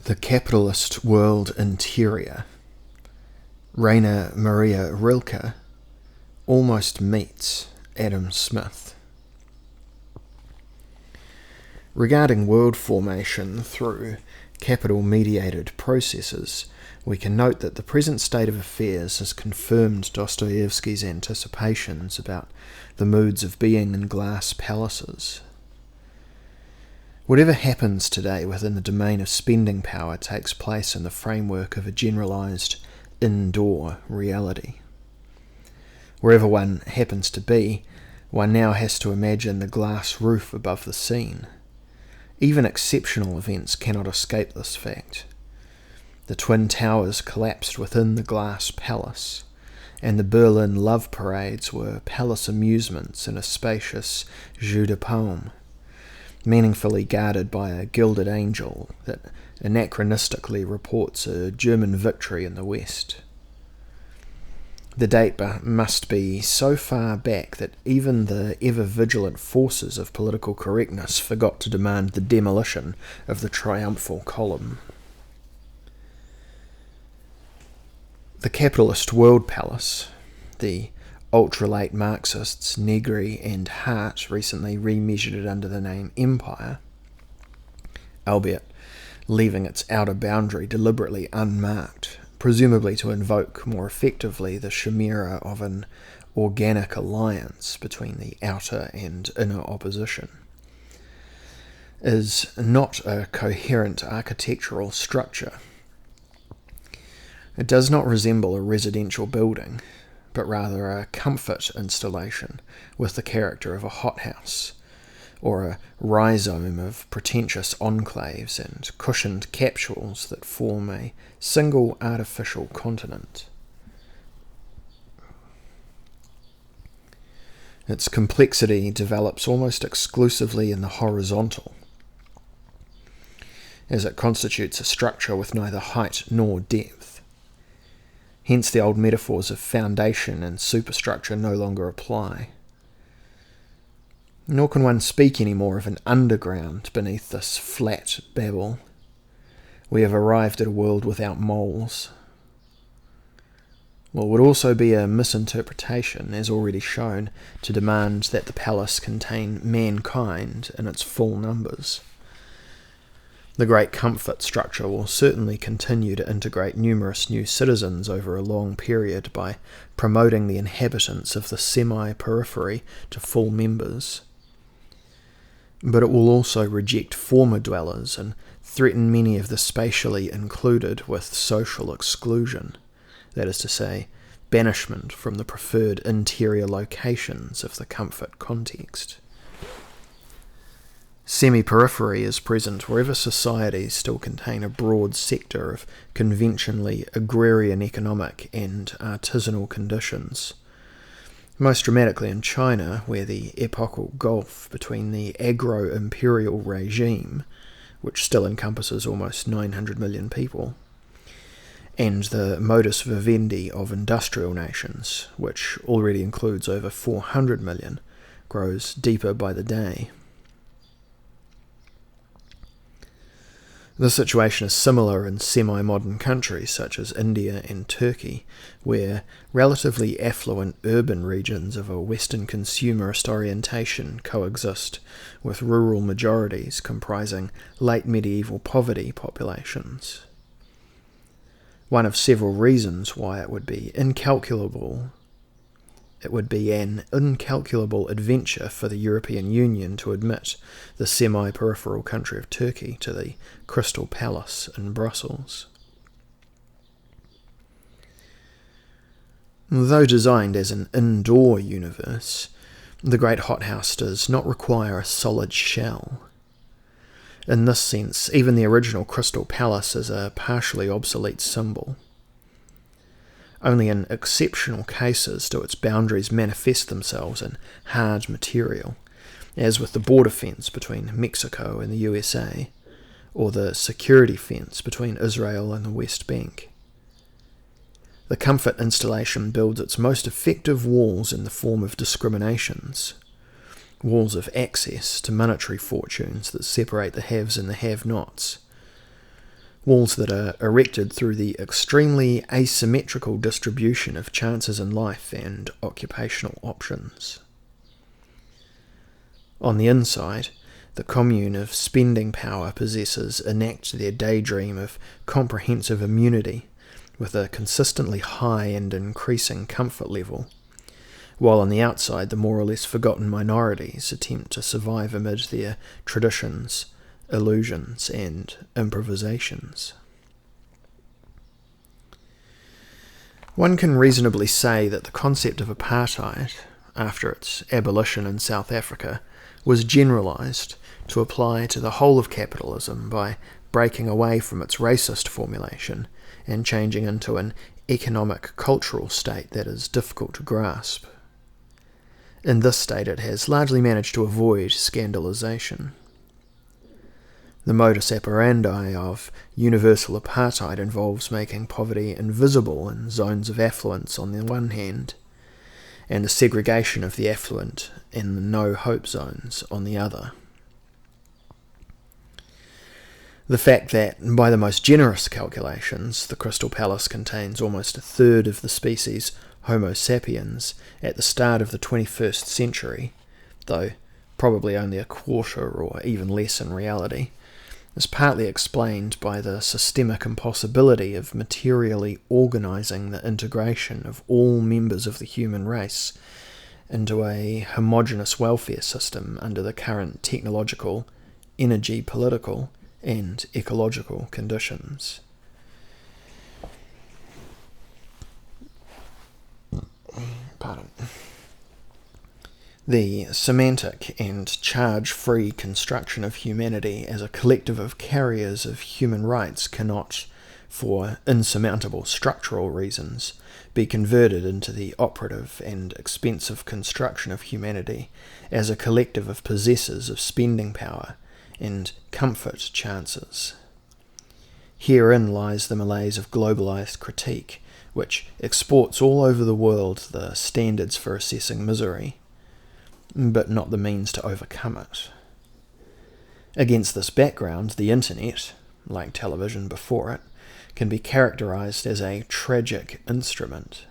The Capitalist World Interior, Rainer Maria Rilke, almost meets Adam Smith. Regarding world formation through capital-mediated processes, we can note that the present state of affairs has confirmed Dostoevsky's anticipations about the moods of being in glass palaces. Whatever happens today within the domain of spending power takes place in the framework of a generalized indoor reality. Wherever one happens to be, one now has to imagine the glass roof above the scene. Even exceptional events cannot escape this fact. The Twin Towers collapsed within the glass palace, and the Berlin love parades were palace amusements in a spacious jeu de paume, meaningfully guarded by a gilded angel that anachronistically reports a German victory in the West. The date must be so far back that even the ever-vigilant forces of political correctness forgot to demand the demolition of the triumphal column. The capitalist world palace, the ultralate Marxists Negri and Hart recently remeasured it under the name Empire, albeit leaving its outer boundary deliberately unmarked, presumably to invoke more effectively the chimera of an organic alliance between the outer and inner opposition, is not a coherent architectural structure. It does not resemble a residential building, but rather a comfort installation with the character of a hothouse, or a rhizome of pretentious enclaves and cushioned capsules that form a single artificial continent. Its complexity develops almost exclusively in the horizontal, as it constitutes a structure with neither height nor depth. Hence the old metaphors of foundation and superstructure no longer apply. Nor can one speak any more of an underground beneath this flat babble. We have arrived at a world without moles. Well, it would also be a misinterpretation, as already shown, to demand that the palace contain mankind in its full numbers. The great comfort structure will certainly continue to integrate numerous new citizens over a long period by promoting the inhabitants of the semi-periphery to full members. But it will also reject former dwellers and threaten many of the spatially included with social exclusion, that is to say, banishment from the preferred interior locations of the comfort context. Semi-periphery is present wherever societies still contain a broad sector of conventionally agrarian economic and artisanal conditions. Most dramatically in China, where the epochal gulf between the agro-imperial regime, which still encompasses almost 900 million people, and the modus vivendi of industrial nations, which already includes over 400 million, grows deeper by the day. The situation is similar in semi-modern countries such as India and Turkey, where relatively affluent urban regions of a Western consumerist orientation coexist with rural majorities comprising late medieval poverty populations. One of several reasons why it would be an incalculable adventure for the European Union to admit the semi-peripheral country of Turkey to the Crystal Palace in Brussels. Though designed as an indoor universe, the great hothouse does not require a solid shell. In this sense, even the original Crystal Palace is a partially obsolete symbol. Only in exceptional cases do its boundaries manifest themselves in hard material, as with the border fence between Mexico and the USA, or the security fence between Israel and the West Bank. The comfort installation builds its most effective walls in the form of discriminations, walls of access to monetary fortunes that separate the haves and the have-nots, walls that are erected through the extremely asymmetrical distribution of chances in life and occupational options. On the inside, the commune of spending power possessors enact their daydream of comprehensive immunity with a consistently high and increasing comfort level, while on the outside the more or less forgotten minorities attempt to survive amid their traditions, illusions, and improvisations. One can reasonably say that the concept of apartheid, after its abolition in South Africa, was generalised to apply to the whole of capitalism by breaking away from its racist formulation and changing into an economic cultural state that is difficult to grasp. In this state it has largely managed to avoid scandalisation. The modus operandi of universal apartheid involves making poverty invisible in zones of affluence on the one hand, and the segregation of the affluent in the no-hope zones on the other. The fact that, by the most generous calculations, the Crystal Palace contains almost a third of the species Homo sapiens at the start of the 21st century, though probably only a quarter or even less in reality, is partly explained by the systemic impossibility of materially organising the integration of all members of the human race into a homogeneous welfare system under the current technological, energy political, and ecological conditions. Pardon. The semantic and charge-free construction of humanity as a collective of carriers of human rights cannot, for insurmountable structural reasons, be converted into the operative and expensive construction of humanity as a collective of possessors of spending power and comfort chances. Herein lies the malaise of globalized critique, which exports all over the world the standards for assessing misery, but not the means to overcome it. Against this background, the internet, like television before it, can be characterized as a tragic instrument.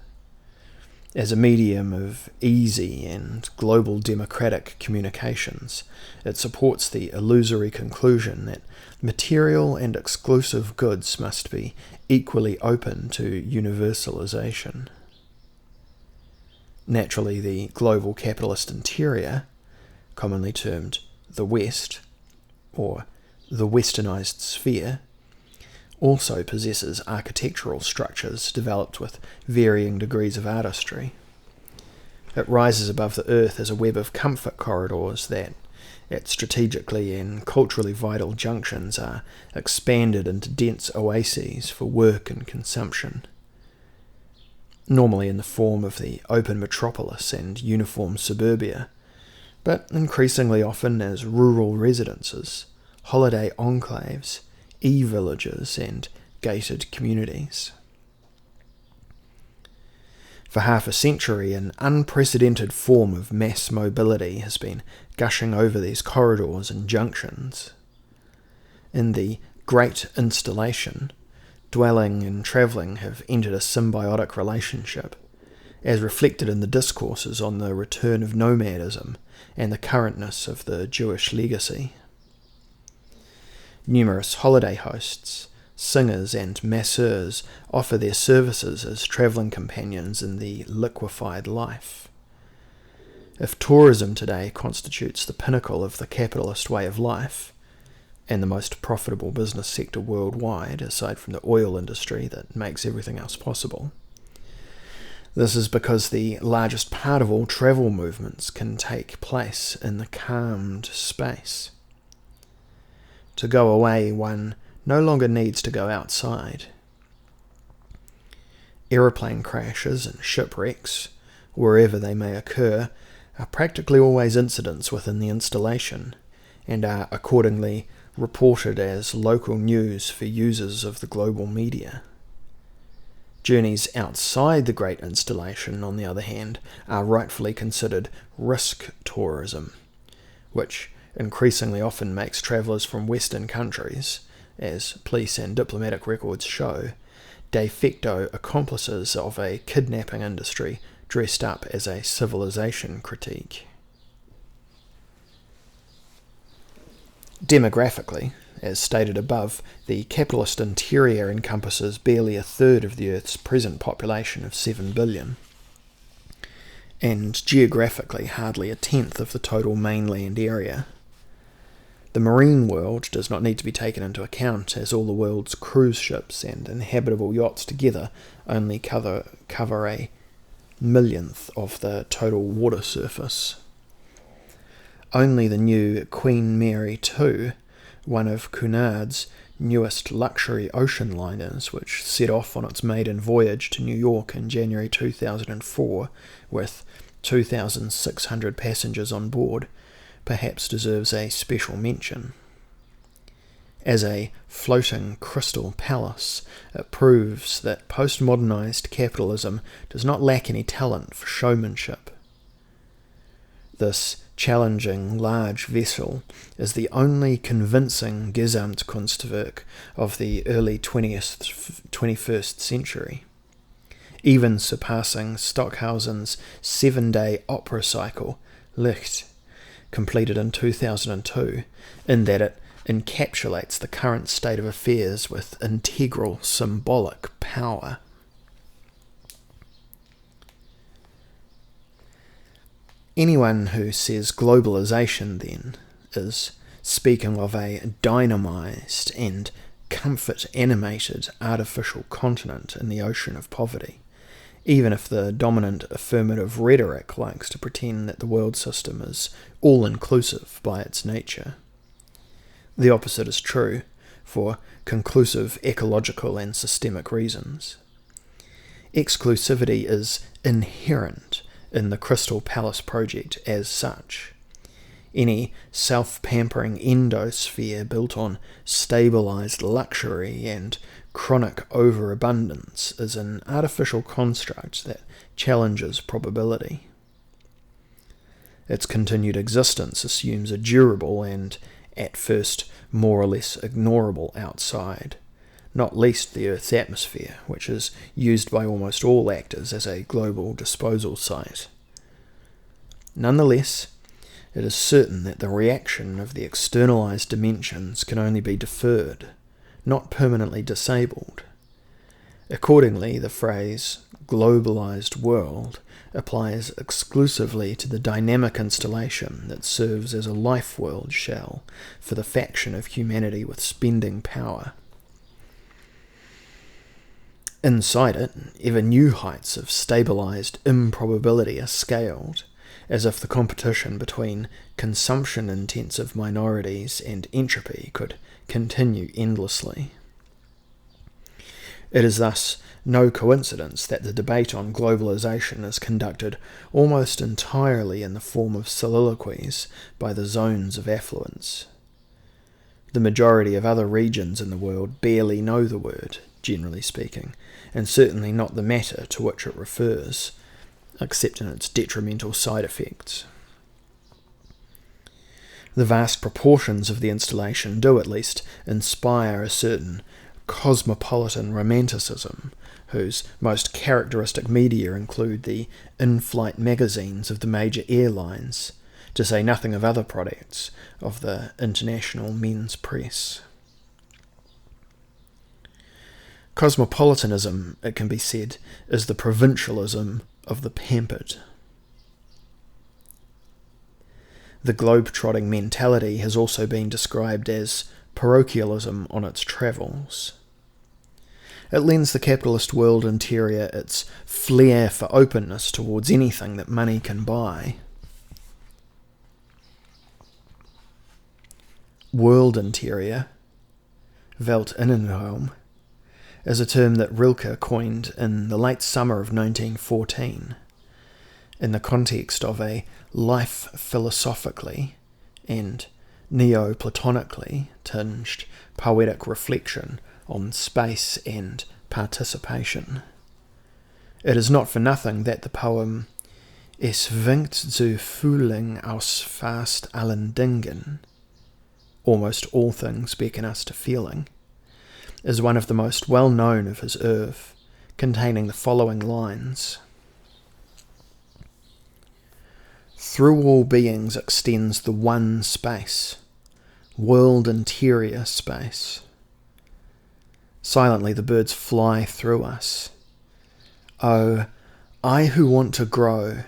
As a medium of easy and global democratic communications, it supports the illusory conclusion that material and exclusive goods must be equally open to universalization. Naturally, the global capitalist interior, commonly termed the West, or the westernized sphere, also possesses architectural structures developed with varying degrees of artistry. It rises above the earth as a web of comfort corridors that, at strategically and culturally vital junctions, are expanded into dense oases for work and consumption, normally in the form of the open metropolis and uniform suburbia, but increasingly often as rural residences, holiday enclaves, e-villages, and gated communities. For half a century, an unprecedented form of mass mobility has been gushing over these corridors and junctions. In the Great Installation, dwelling and travelling have entered a symbiotic relationship, as reflected in the discourses on the return of nomadism and the currentness of the Jewish legacy. Numerous holiday hosts, singers and masseurs offer their services as travelling companions in the liquefied life. If tourism today constitutes the pinnacle of the capitalist way of life, and the most profitable business sector worldwide, aside from the oil industry that makes everything else possible, this is because the largest part of all travel movements can take place in the calmed space. To go away, one no longer needs to go outside. Aeroplane crashes and shipwrecks, wherever they may occur, are practically always incidents within the installation, and are accordingly reported as local news for users of the global media. Journeys outside the Great Installation, on the other hand, are rightfully considered risk tourism, which increasingly often makes travellers from Western countries, as police and diplomatic records show, de facto accomplices of a kidnapping industry dressed up as a civilization critique. Demographically, as stated above, the capitalist interior encompasses barely a third of the Earth's present population of 7 billion, and geographically hardly a tenth of the total mainland area. The marine world does not need to be taken into account, as all the world's cruise ships and inhabitable yachts together only cover a millionth of the total water surface. Only the new Queen Mary II, one of Cunard's newest luxury ocean liners, which set off on its maiden voyage to New York in January 2004 with 2,600 passengers on board, perhaps deserves a special mention. As a floating crystal palace, it proves that postmodernized capitalism does not lack any talent for showmanship. This challenging large vessel is the only convincing Gesamtkunstwerk of the early 21st century, even surpassing Stockhausen's 7-day opera cycle, Licht, completed in 2002, in that it encapsulates the current state of affairs with integral symbolic power. Anyone who says globalization, then, is speaking of a dynamized and comfort-animated artificial continent in the ocean of poverty, even if the dominant affirmative rhetoric likes to pretend that the world system is all-inclusive by its nature. The opposite is true, for conclusive ecological and systemic reasons. Exclusivity is inherent in the Crystal Palace project as such. Any self-pampering endosphere built on stabilized luxury and chronic overabundance is an artificial construct that challenges probability. Its continued existence assumes a durable and, at first, more or less ignorable outside, not least the Earth's atmosphere, which is used by almost all actors as a global disposal site. Nonetheless, it is certain that the reaction of the externalized dimensions can only be deferred, not permanently disabled. Accordingly, the phrase globalized world applies exclusively to the dynamic installation that serves as a life world shell for the faction of humanity with spending power. Inside it, ever new heights of stabilized improbability are scaled, as if the competition between consumption-intensive minorities and entropy could continue endlessly. It is thus no coincidence that the debate on globalization is conducted almost entirely in the form of soliloquies by the zones of affluence. The majority of other regions in the world barely know the word, generally speaking, and certainly not the matter to which it refers, except in its detrimental side effects. The vast proportions of the installation do at least inspire a certain cosmopolitan romanticism, whose most characteristic media include the in-flight magazines of the major airlines, to say nothing of other products of the international men's press. Cosmopolitanism, it can be said, is the provincialism of the pampered. The globe-trotting mentality has also been described as parochialism on its travels. It lends the capitalist world interior its flair for openness towards anything that money can buy. World interior, Weltinnenraum, is a term that Rilke coined in the late summer of 1914, in the context of a life philosophically and neo-platonically tinged poetic reflection on space and participation. It is not for nothing that the poem Es winkt zu Frühling aus fast allen Dingen, almost all things beckon us to feeling, is one of the most well-known of his oeuvre, containing the following lines. Through all beings extends the one space, world interior space. Silently the birds fly through us. Oh, I who want to grow,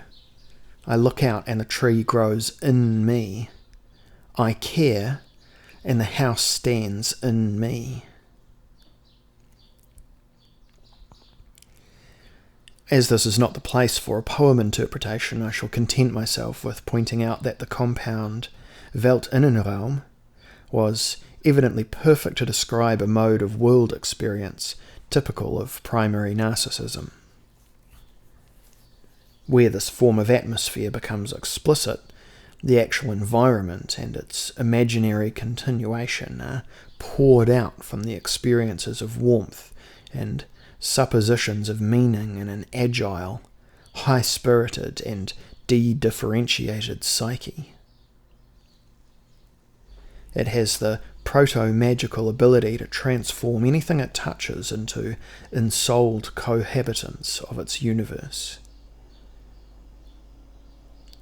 I look out and the tree grows in me. I care, and the house stands in me. As this is not the place for a poem interpretation, I shall content myself with pointing out that the compound Weltinnenraum was evidently perfect to describe a mode of world experience typical of primary narcissism. Where this form of atmosphere becomes explicit, the actual environment and its imaginary continuation are poured out from the experiences of warmth and suppositions of meaning in an agile, high-spirited and de-differentiated psyche. It has the proto-magical ability to transform anything it touches into ensouled cohabitants of its universe.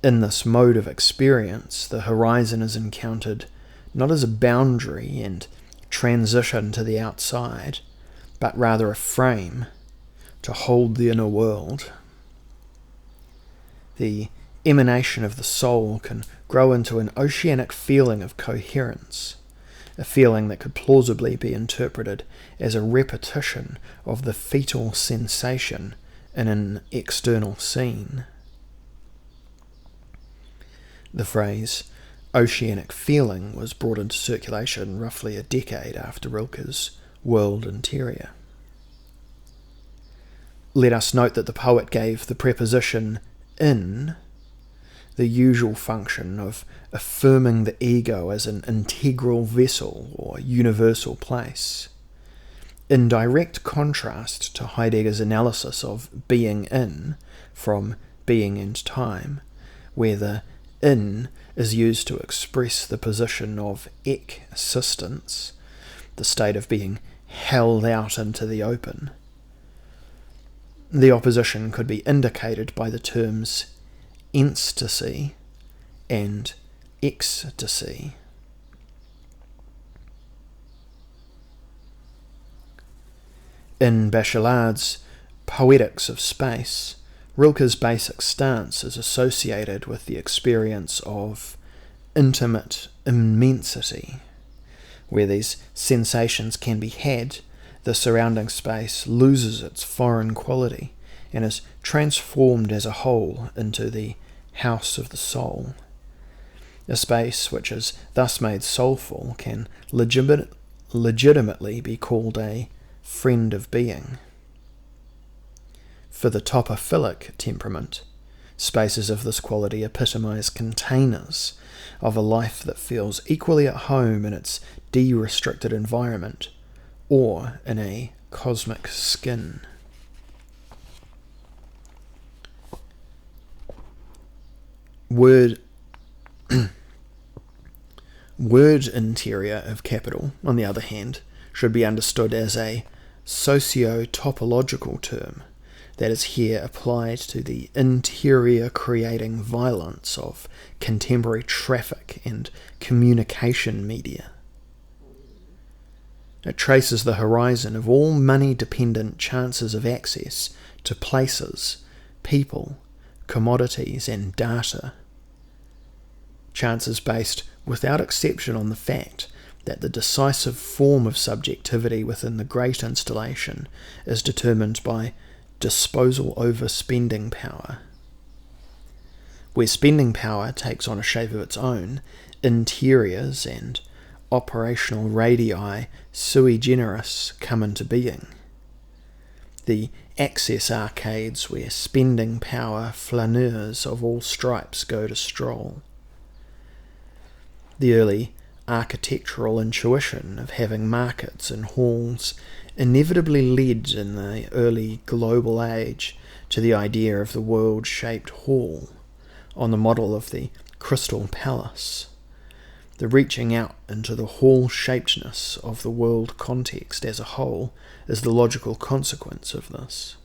In this mode of experience, the horizon is encountered not as a boundary and transition to the outside, but rather a frame to hold the inner world. The emanation of the soul can grow into an oceanic feeling of coherence, a feeling that could plausibly be interpreted as a repetition of the fetal sensation in an external scene. The phrase oceanic feeling was brought into circulation roughly a decade after Rilke's World Interior. Let us note that the poet gave the preposition in the usual function of affirming the ego as an integral vessel or universal place, in direct contrast to Heidegger's analysis of being in from Being and Time, where the in is used to express the position of existence, the state of being held out into the open. The opposition could be indicated by the terms ecstasy and ecstasy. In Bachelard's Poetics of Space, Rilke's basic stance is associated with the experience of intimate immensity. Where these sensations can be had, the surrounding space loses its foreign quality and is transformed as a whole into the house of the soul. A space which is thus made soulful can legitimately be called a friend of being. For the topophilic temperament, spaces of this quality epitomize containers of a life that feels equally at home in its de-restricted environment or in a cosmic skin. Word interior of capital, on the other hand, should be understood as a socio-topological term that is here applied to the interior creating violence of contemporary traffic and communication media. It traces the horizon of all money-dependent chances of access to places, people, commodities and data. Chances based without exception on the fact that the decisive form of subjectivity within the great installation is determined by disposal over spending power. Where spending power takes on a shape of its own, interiors and operational radii sui generis come into being. The access arcades where spending power flaneurs of all stripes go to stroll. The early architectural intuition of having markets and halls inevitably led in the early global age to the idea of the world-shaped hall, on the model of the Crystal Palace. The reaching out into the whole-shapedness of the world context as a whole is the logical consequence of this.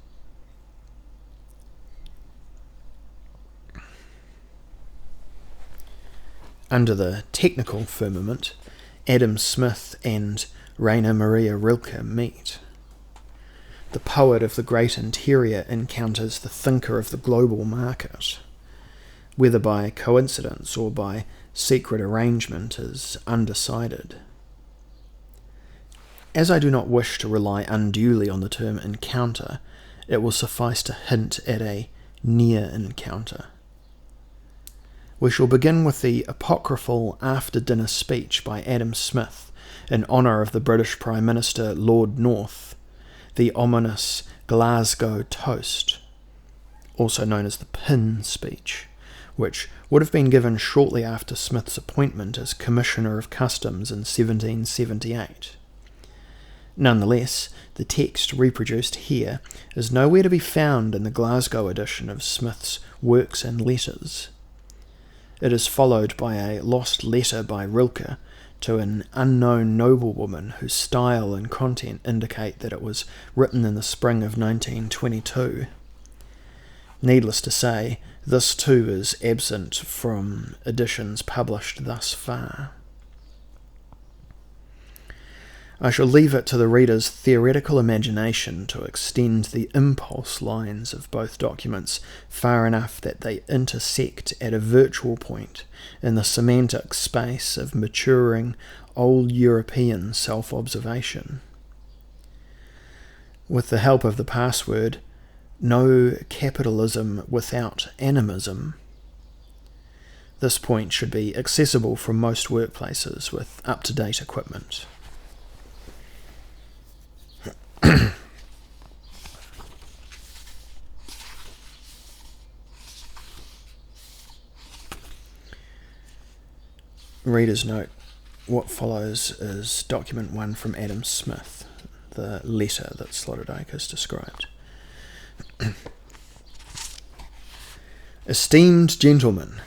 Under the technical firmament, Adam Smith and Rainer Maria Rilke meet. The poet of the great interior encounters the thinker of the global market. Whether by coincidence or by secret arrangement is undecided. As I do not wish to rely unduly on the term encounter, it will suffice to hint at a near encounter. We shall begin with the apocryphal after-dinner speech by Adam Smith in honour of the British Prime Minister Lord North, the ominous Glasgow toast, also known as the Pin speech, which would have been given shortly after Smith's appointment as Commissioner of Customs in 1778. Nonetheless, the text reproduced here is nowhere to be found in the Glasgow edition of Smith's Works and Letters. It is followed by a lost letter by Rilke to an unknown noblewoman whose style and content indicate that it was written in the spring of 1922. Needless to say, this too is absent from editions published thus far. I shall leave it to the reader's theoretical imagination to extend the impulse lines of both documents far enough that they intersect at a virtual point in the semantic space of maturing old European self-observation. With the help of the password, no capitalism without animism, this point should be accessible from most workplaces with up-to-date equipment. Reader's note, what follows is document 1 from Adam Smith, the letter that Sloterdijk has described. Esteemed gentlemen,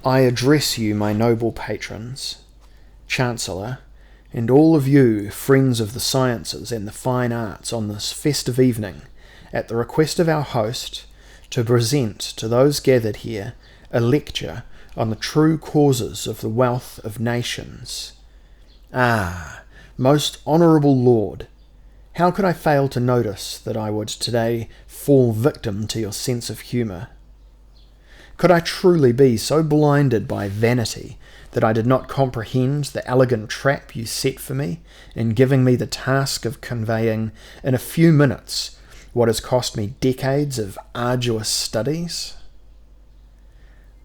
I address you, my noble patrons, Chancellor, and all of you, friends of the sciences and the fine arts, on this festive evening, at the request of our host, to present to those gathered here a lecture on the true causes of the wealth of nations. Ah, most honourable Lord, how could I fail to notice that I would today fall victim to your sense of humour? Could I truly be so blinded by vanity that I did not comprehend the elegant trap you set for me in giving me the task of conveying in a few minutes what has cost me decades of arduous studies?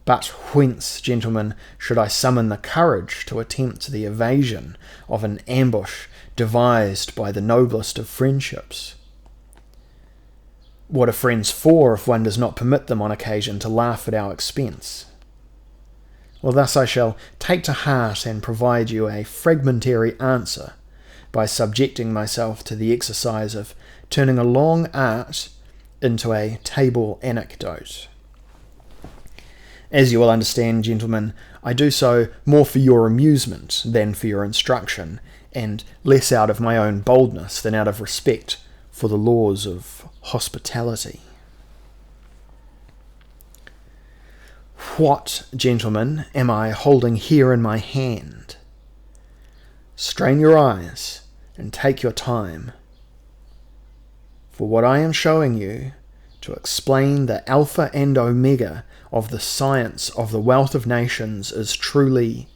But whence, gentlemen, should I summon the courage to attempt the evasion of an ambush devised by the noblest of friendships? What are friends for if one does not permit them on occasion to laugh at our expense? Well, thus I shall take to heart and provide you a fragmentary answer by subjecting myself to the exercise of turning a long art into a table anecdote. As you will understand, gentlemen, I do so more for your amusement than for your instruction, and less out of my own boldness than out of respect for the laws of hospitality. What, gentlemen, am I holding here in my hand? Strain your eyes and take your time. For what I am showing you, to explain the alpha and omega of the science of the wealth of nations, is truly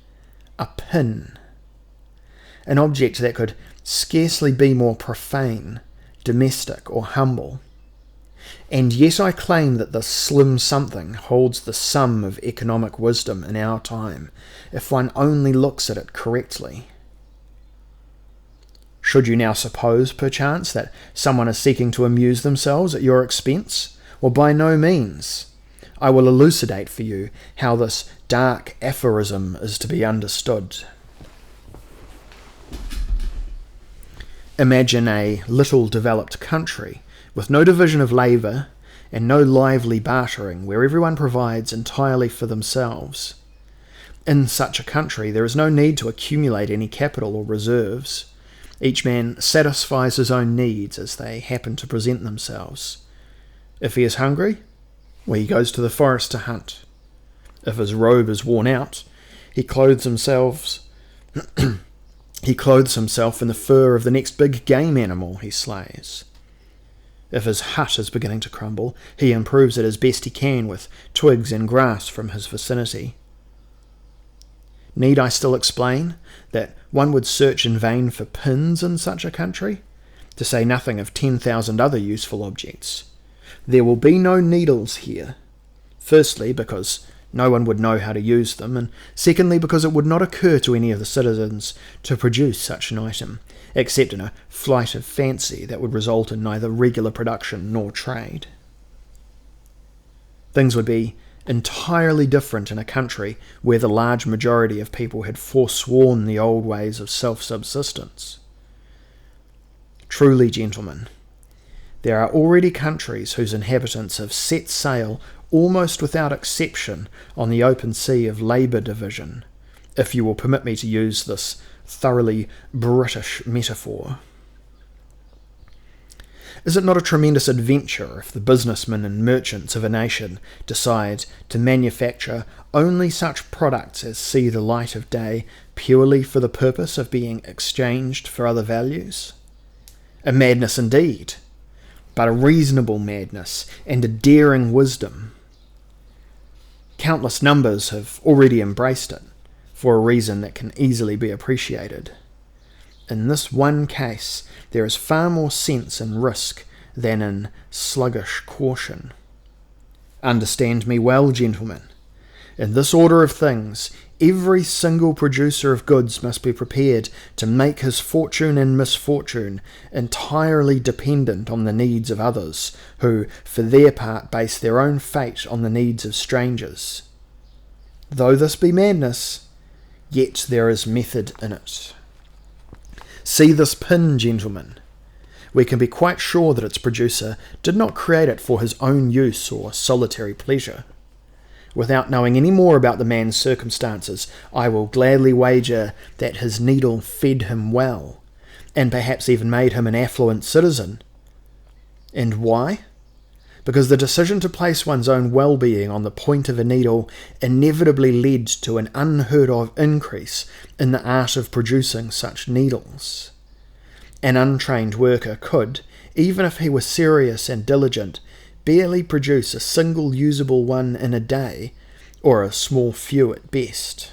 a pin, an object that could scarcely be more profane, domestic, or humble. And yet I claim that this slim something holds the sum of economic wisdom in our time, if one only looks at it correctly. Should you now suppose, perchance, that someone is seeking to amuse themselves at your expense? Well, by no means. I will elucidate for you how this dark aphorism is to be understood. Imagine a little developed country with no division of labour and no lively bartering, where everyone provides entirely for themselves. In such a country, there is no need to accumulate any capital or reserves. Each man satisfies his own needs as they happen to present themselves. If he is hungry, well, he goes to the forest to hunt. If his robe is worn out, he clothes himself in the fur of the next big game animal he slays. If his hut is beginning to crumble, he improves it as best he can with twigs and grass from his vicinity. Need I still explain that one would search in vain for pins in such a country, to say nothing of 10,000 other useful objects? There will be no needles here. Firstly, because no one would know how to use them, and secondly, because it would not occur to any of the citizens to produce such an item, except in a flight of fancy that would result in neither regular production nor trade. Things would be entirely different in a country where the large majority of people had forsworn the old ways of self-subsistence. Truly, gentlemen, there are already countries whose inhabitants have set sail almost without exception on the open sea of labour division, if you will permit me to use this thoroughly British metaphor. Is it not a tremendous adventure if the businessmen and merchants of a nation decide to manufacture only such products as see the light of day purely for the purpose of being exchanged for other values? A madness indeed, but a reasonable madness and a daring wisdom. Countless numbers have already embraced it, for a reason that can easily be appreciated. In this one case, there is far more sense in risk than in sluggish caution. Understand me well, gentlemen. In this order of things, every single producer of goods must be prepared to make his fortune and misfortune entirely dependent on the needs of others, who, for their part, base their own fate on the needs of strangers. Though this be madness, yet there is method in it. See this pin, gentlemen. We can be quite sure that its producer did not create it for his own use or solitary pleasure. Without knowing any more about the man's circumstances, I will gladly wager that his needle fed him well, and perhaps even made him an affluent citizen. And why? Because the decision to place one's own well-being on the point of a needle inevitably led to an unheard-of increase in the art of producing such needles. An untrained worker could, even if he were serious and diligent, barely produce a single usable one in a day, or a small few at best.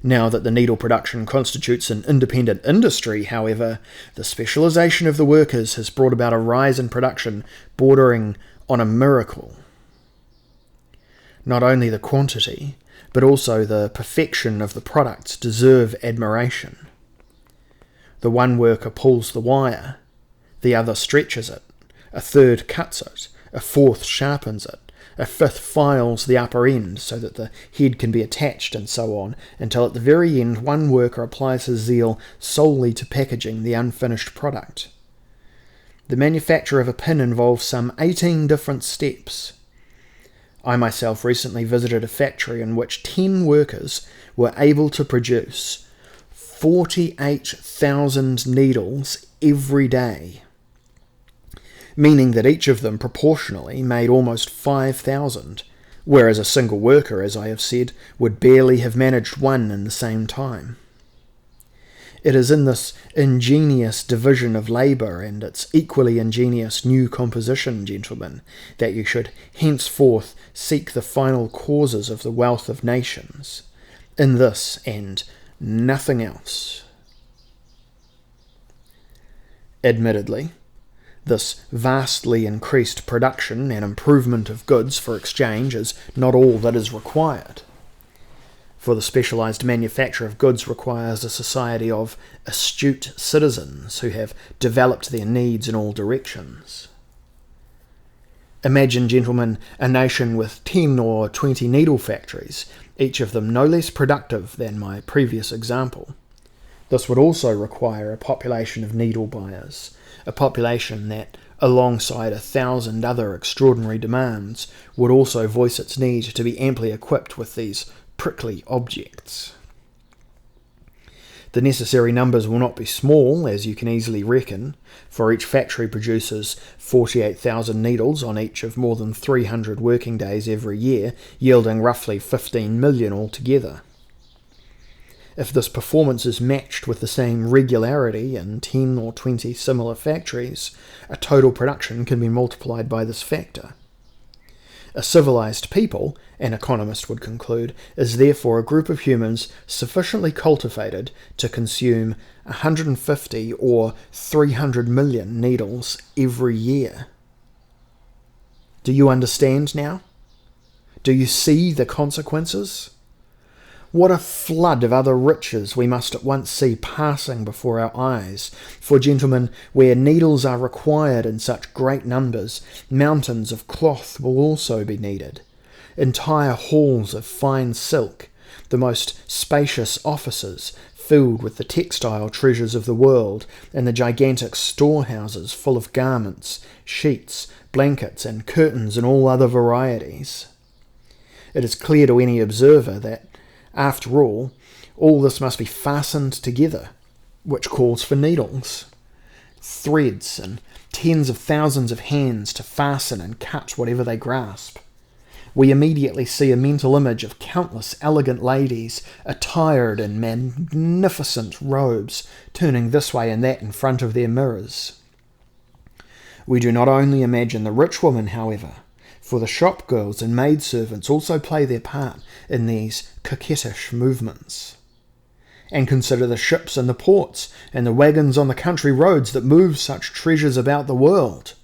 Now that the needle production constitutes an independent industry, however, the specialization of the workers has brought about a rise in production bordering on a miracle. Not only the quantity, but also the perfection of the products deserve admiration. The one worker pulls the wire, the other stretches it, a third cuts it, a fourth sharpens it, a fifth files the upper end so that the head can be attached, and so on, until at the very end one worker applies his zeal solely to packaging the unfinished product. The manufacture of a pin involves some 18 different steps. I myself recently visited a factory in which 10 workers were able to produce 48,000 needles every day, meaning that each of them proportionally made almost 5,000, whereas a single worker, as I have said, would barely have managed one in the same time. It is in this ingenious division of labour and its equally ingenious new composition, gentlemen, that you should henceforth seek the final causes of the wealth of nations, in this and nothing else. Admittedly, this vastly increased production and improvement of goods for exchange is not all that is required, for the specialized manufacture of goods requires a society of astute citizens who have developed their needs in all directions. Imagine, gentlemen, a nation with 10 or 20 needle factories, each of them no less productive than my previous example. This would also require a population of needle buyers, a population that, alongside 1,000 other extraordinary demands, would also voice its need to be amply equipped with these prickly objects. The necessary numbers will not be small, as you can easily reckon, for each factory produces 48,000 needles on each of more than 300 working days every year, yielding roughly 15 million altogether. If this performance is matched with the same regularity in 10 or 20 similar factories, a total production can be multiplied by this factor. A civilized people, an economist would conclude, is therefore a group of humans sufficiently cultivated to consume 150 or 300 million needles every year. Do you understand now? Do you see the consequences? What a flood of other riches we must at once see passing before our eyes. For, gentlemen, where needles are required in such great numbers, mountains of cloth will also be needed. Entire halls of fine silk, the most spacious offices filled with the textile treasures of the world, and the gigantic storehouses full of garments, sheets, blankets, and curtains in all other varieties. It is clear to any observer that, after all this must be fastened together, which calls for needles, threads, and tens of thousands of hands to fasten and cut whatever they grasp. We immediately see a mental image of countless elegant ladies attired in magnificent robes, turning this way and that in front of their mirrors. We do not only imagine the rich woman, however, for the shop girls and maidservants also play their part in these coquettish movements. And consider the ships in the ports and the wagons on the country roads that move such treasures about the world.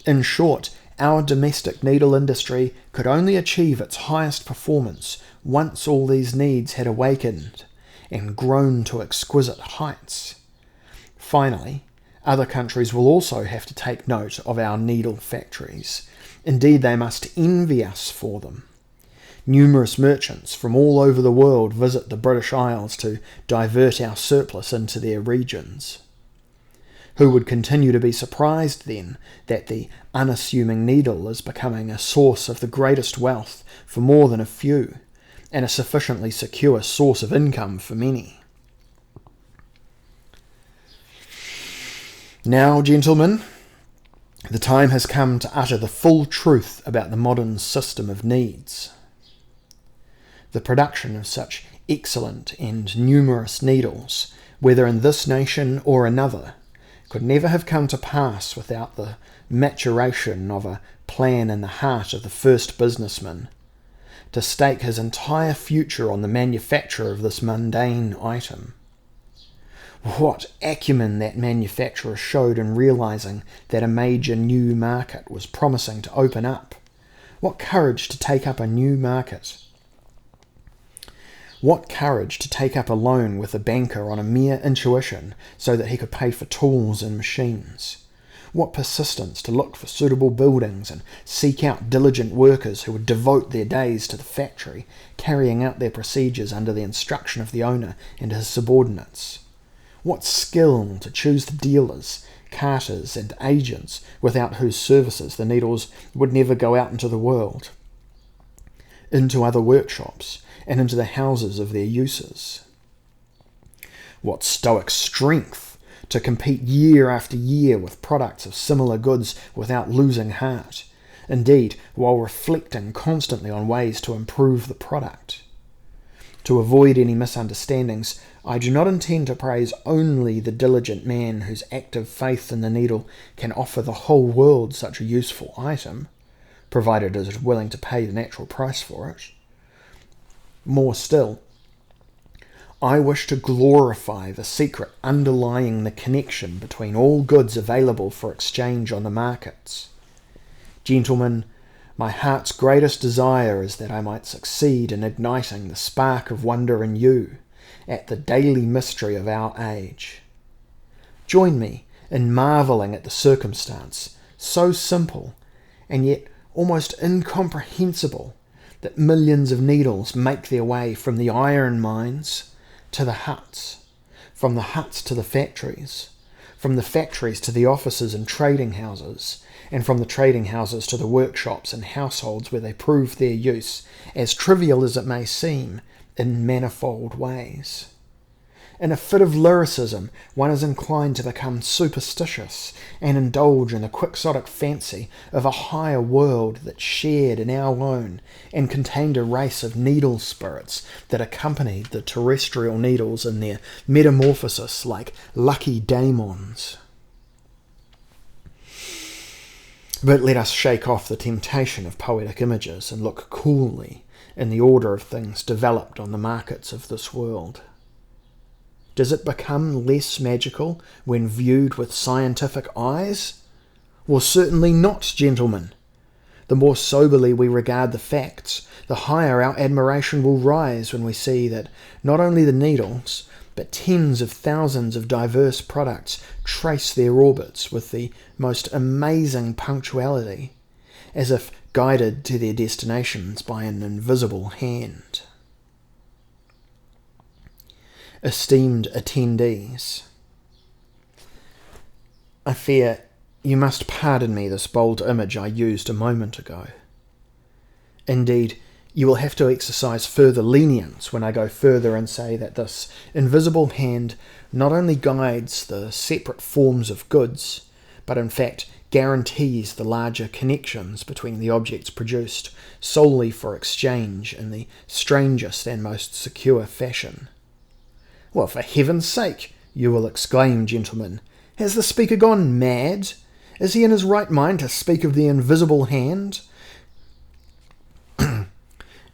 In short, our domestic needle industry could only achieve its highest performance once all these needs had awakened and grown to exquisite heights. Finally, other countries will also have to take note of our needle factories. Indeed, they must envy us for them. Numerous merchants from all over the world visit the British Isles to divert our surplus into their regions. Who would continue to be surprised, then, that the unassuming needle is becoming a source of the greatest wealth for more than a few, and a sufficiently secure source of income for many? Now, gentlemen, the time has come to utter the full truth about the modern system of needs. The production of such excellent and numerous needles, whether in this nation or another, could never have come to pass without the maturation of a plan in the heart of the first businessman, to stake his entire future on the manufacture of this mundane item. What acumen that manufacturer showed in realizing that a major new market was promising to open up. What courage to take up a new market. What courage to take up a loan with a banker on a mere intuition so that he could pay for tools and machines. What persistence to look for suitable buildings and seek out diligent workers who would devote their days to the factory, carrying out their procedures under the instruction of the owner and his subordinates. What skill to choose the dealers, carters, and agents without whose services the needles would never go out into the world, into other workshops, and into the houses of their users. What stoic strength to compete year after year with products of similar goods without losing heart, indeed, while reflecting constantly on ways to improve the product. To avoid any misunderstandings, I do not intend to praise only the diligent man whose active faith in the needle can offer the whole world such a useful item, provided it is willing to pay the natural price for it. More still, I wish to glorify the secret underlying the connection between all goods available for exchange on the markets. Gentlemen, my heart's greatest desire is that I might succeed in igniting the spark of wonder in you at the daily mystery of our age. Join me in marvelling at the circumstance, so simple and yet almost incomprehensible, that millions of needles make their way from the iron mines to the huts, from the huts to the factories, from the factories to the offices and trading houses, and from the trading houses to the workshops and households where they prove their use, as trivial as it may seem, in manifold ways. In a fit of lyricism, one is inclined to become superstitious and indulge in the quixotic fancy of a higher world that shared in our own and contained a race of needle spirits that accompanied the terrestrial needles in their metamorphosis like lucky daemons. But let us shake off the temptation of poetic images and look coolly in the order of things developed on the markets of this world. Does it become less magical when viewed with scientific eyes? Well, certainly not, gentlemen. The more soberly we regard the facts, the higher our admiration will rise when we see that not only the needles, but tens of thousands of diverse products trace their orbits with the most amazing punctuality, as if guided to their destinations by an invisible hand. Esteemed attendees, I fear you must pardon me this bold image I used a moment ago. Indeed, you will have to exercise further lenience when I go further and say that this invisible hand not only guides the separate forms of goods, but in fact guarantees the larger connections between the objects produced solely for exchange in the strangest and most secure fashion. Well, for heaven's sake, you will exclaim, gentlemen, has the speaker gone mad? Is he in his right mind to speak of the invisible hand?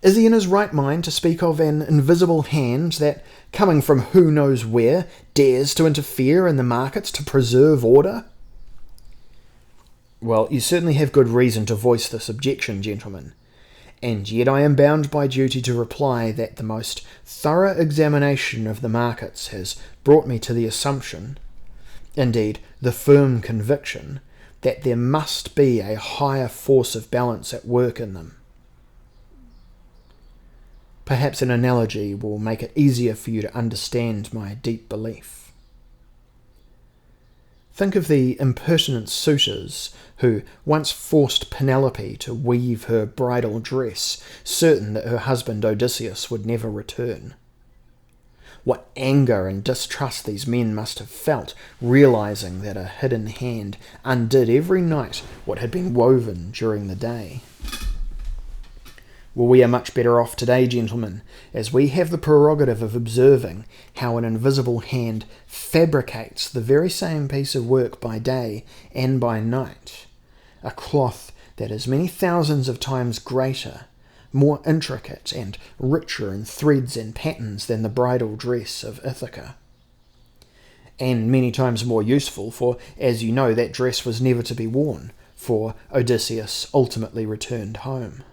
Is he in his right mind to speak of an invisible hand that, coming from who knows where, dares to interfere in the markets to preserve order? Well, you certainly have good reason to voice this objection, gentlemen. And yet I am bound by duty to reply that the most thorough examination of the markets has brought me to the assumption, indeed the firm conviction, that there must be a higher force of balance at work in them. Perhaps an analogy will make it easier for you to understand my deep belief. Think of the impertinent suitors who once forced Penelope to weave her bridal dress, certain that her husband Odysseus would never return. What anger and distrust these men must have felt, realizing that a hidden hand undid every night what had been woven during the day. Well, we are much better off today, gentlemen, as we have the prerogative of observing how an invisible hand fabricates the very same piece of work by day and by night, a cloth that is many thousands of times greater, more intricate and richer in threads and patterns than the bridal dress of Ithaca. And many times more useful, for, as you know, that dress was never to be worn, for Odysseus ultimately returned home.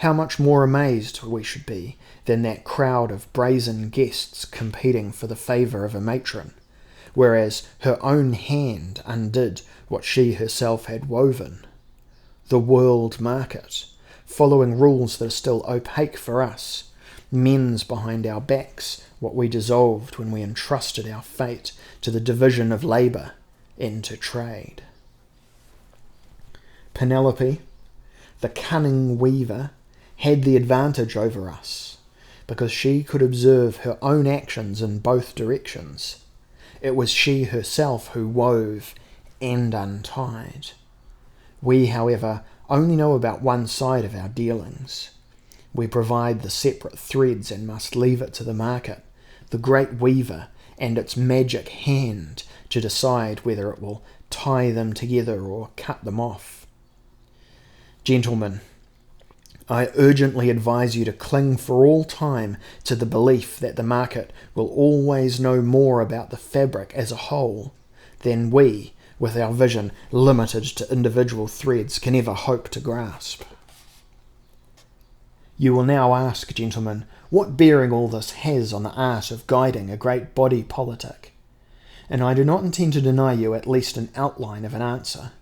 How much more amazed we should be than that crowd of brazen guests competing for the favour of a matron, whereas her own hand undid what she herself had woven. The world market, following rules that are still opaque for us, mends behind our backs what we dissolved when we entrusted our fate to the division of labour and to trade. Penelope, the cunning weaver, had the advantage over us, because she could observe her own actions in both directions. It was she herself who wove and untied. We, however, only know about one side of our dealings. We provide the separate threads and must leave it to the market, the great weaver and its magic hand, to decide whether it will tie them together or cut them off. Gentlemen, I urgently advise you to cling for all time to the belief that the market will always know more about the fabric as a whole than we, with our vision limited to individual threads, can ever hope to grasp. You will now ask, gentlemen, what bearing all this has on the art of guiding a great body politic, and I do not intend to deny you at least an outline of an answer.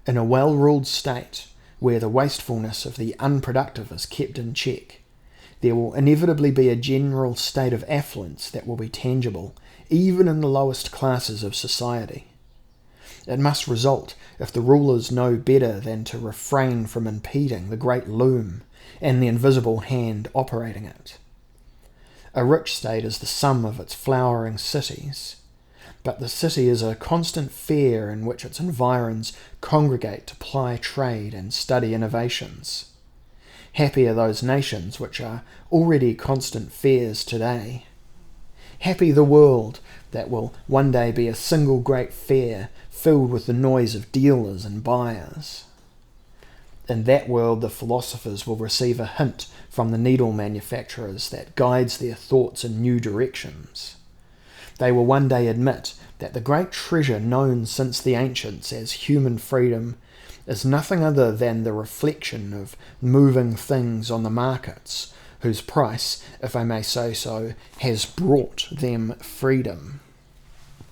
In a well-ruled state, where the wastefulness of the unproductive is kept in check, there will inevitably be a general state of affluence that will be tangible even in the lowest classes of society. It must result if the rulers know better than to refrain from impeding the great loom and the invisible hand operating it. A rich state is the sum of its flowering cities, but the city is a constant fair in which its environs congregate to ply trade and study innovations. Happy are those nations which are already constant fairs today. Happy the world that will one day be a single great fair filled with the noise of dealers and buyers. In that world the philosophers will receive a hint from the needle manufacturers that guides their thoughts in new directions. They will one day admit that the great treasure known since the ancients as human freedom is nothing other than the reflection of moving things on the markets, whose price, if I may say so, has brought them freedom.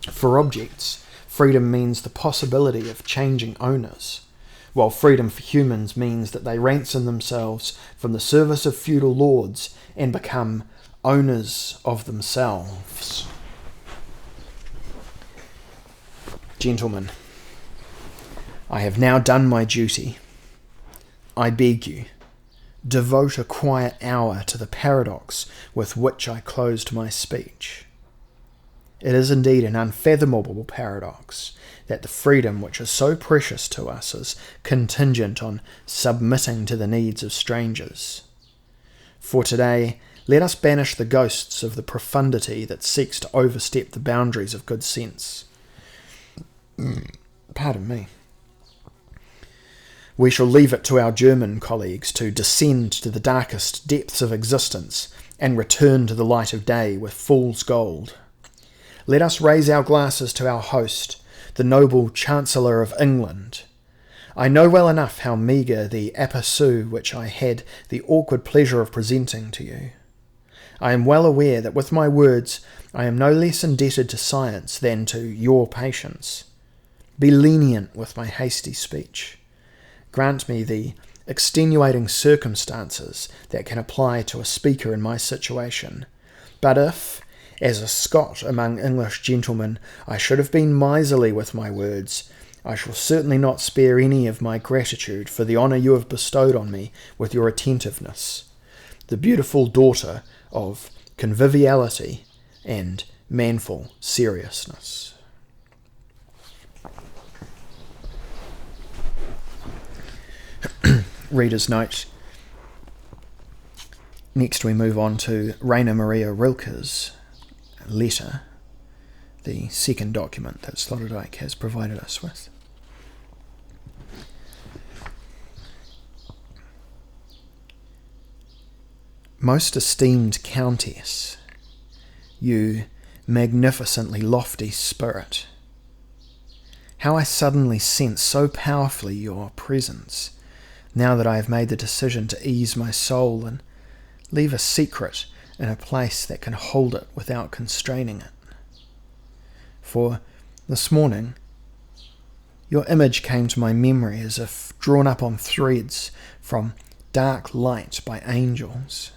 For objects, freedom means the possibility of changing owners, while freedom for humans means that they ransom themselves from the service of feudal lords and become owners of themselves. Gentlemen, I have now done my duty. I beg you, devote a quiet hour to the paradox with which I closed my speech. It is indeed an unfathomable paradox that the freedom which is so precious to us is contingent on submitting to the needs of strangers. For today, let us banish the ghosts of the profundity that seeks to overstep the boundaries of good sense. Pardon me. We shall leave it to our German colleagues to descend to the darkest depths of existence and return to the light of day with fool's gold. Let us raise our glasses to our host, the noble Chancellor of England. I know well enough how meagre the aperçu which I had the awkward pleasure of presenting to you. I am well aware that with my words I am no less indebted to science than to your patience. Be lenient with my hasty speech. Grant me the extenuating circumstances that can apply to a speaker in my situation. But if, as a Scot among English gentlemen, I should have been miserly with my words, I shall certainly not spare any of my gratitude for the honour you have bestowed on me with your attentiveness, the beautiful daughter of conviviality and manful seriousness. Reader's note. Next we move on to Rainer Maria Rilke's letter, the second document that Sloterdijk has provided us with. Most esteemed Countess, you magnificently lofty spirit, how I suddenly sense so powerfully your presence, now that I have made the decision to ease my soul and leave a secret in a place that can hold it without constraining it. For this morning, your image came to my memory as if drawn up on threads from dark light by angels.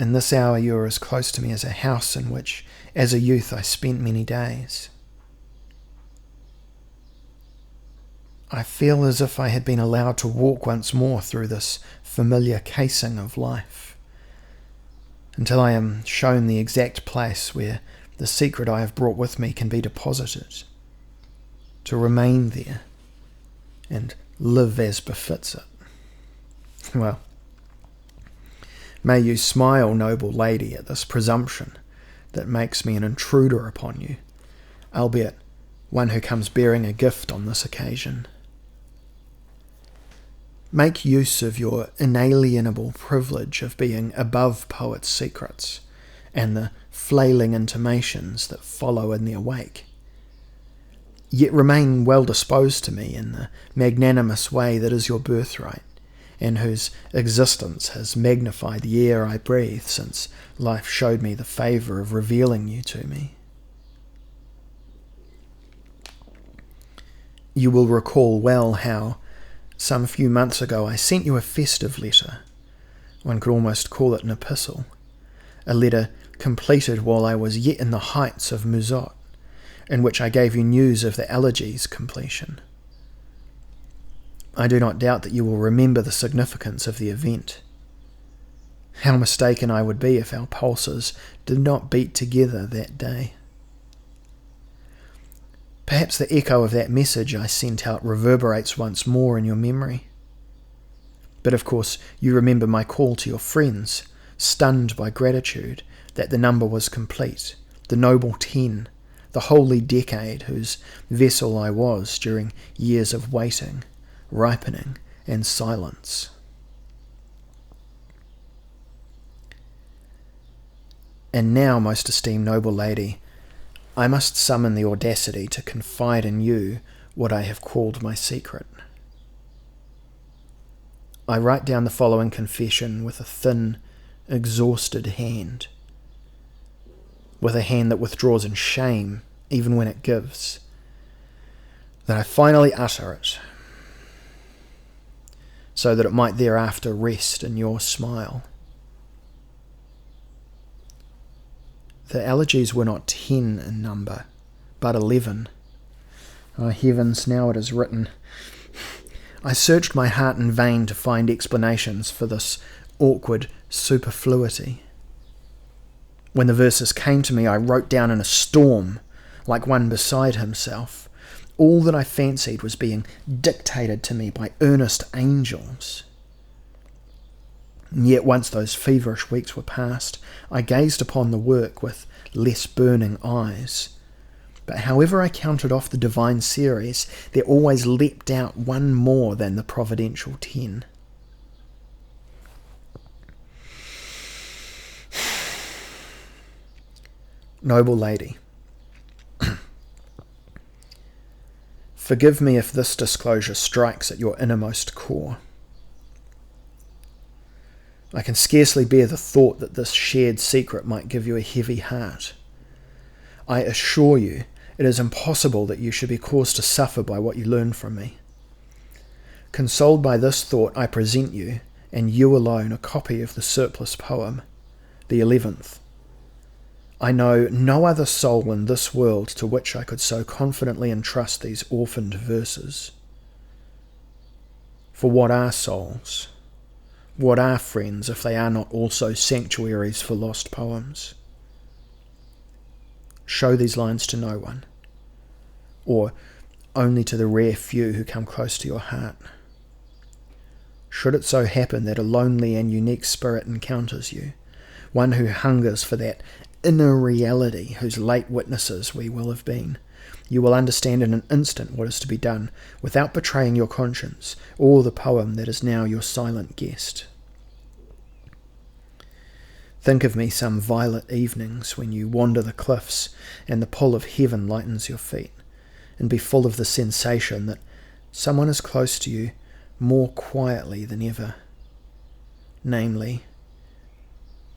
In this hour you are as close to me as a house in which, as a youth, I spent many days. I feel as if I had been allowed to walk once more through this familiar casing of life, until I am shown the exact place where the secret I have brought with me can be deposited, to remain there and live as befits it. Well, may you smile, noble lady, at this presumption that makes me an intruder upon you, albeit one who comes bearing a gift on this occasion. Make use of your inalienable privilege of being above poets' secrets and the flailing intimations that follow in their wake. Yet remain well disposed to me in the magnanimous way that is your birthright, and whose existence has magnified the air I breathe since life showed me the favour of revealing you to me. You will recall well how, some few months ago, I sent you a festive letter. One could almost call it an epistle, a letter completed while I was yet in the heights of Musot, in which I gave you news of the elegy's completion. I do not doubt that you will remember the significance of the event. How mistaken I would be if our pulses did not beat together that day. Perhaps the echo of that message I sent out reverberates once more in your memory. But of course you remember my call to your friends, stunned by gratitude that the number was complete, the noble 10, the holy decade whose vessel I was during years of waiting, ripening, and silence. And now, most esteemed noble lady, I must summon the audacity to confide in you what I have called my secret. I write down the following confession with a thin, exhausted hand, with a hand that withdraws in shame even when it gives. Then I finally utter it, so that it might thereafter rest in your smile. The elegies were not 10 in number, but 11. Oh heavens, now it is written. I searched my heart in vain to find explanations for this awkward superfluity. When the verses came to me, I wrote down in a storm, like one beside himself. All that I fancied was being dictated to me by earnest angels. And yet once those feverish weeks were past, I gazed upon the work with less burning eyes. But however I counted off the divine series, there always leapt out one more than the providential 10. Noble lady, forgive me if this disclosure strikes at your innermost core. I can scarcely bear the thought that this shared secret might give you a heavy heart. I assure you, it is impossible that you should be caused to suffer by what you learn from me. Consoled by this thought, I present you, and you alone, a copy of the surplus poem, the 11th. I know no other soul in this world to which I could so confidently entrust these orphaned verses. For what are souls? What are friends if they are not also sanctuaries for lost poems? Show these lines to no one, or only to the rare few who come close to your heart. Should it so happen that a lonely and unique spirit encounters you, one who hungers for that inner reality whose late witnesses we will have been, you will understand in an instant what is to be done, without betraying your conscience or the poem that is now your silent guest. Think of me some violet evenings when you wander the cliffs and the pull of heaven lightens your feet, and be full of the sensation that someone is close to you more quietly than ever, namely,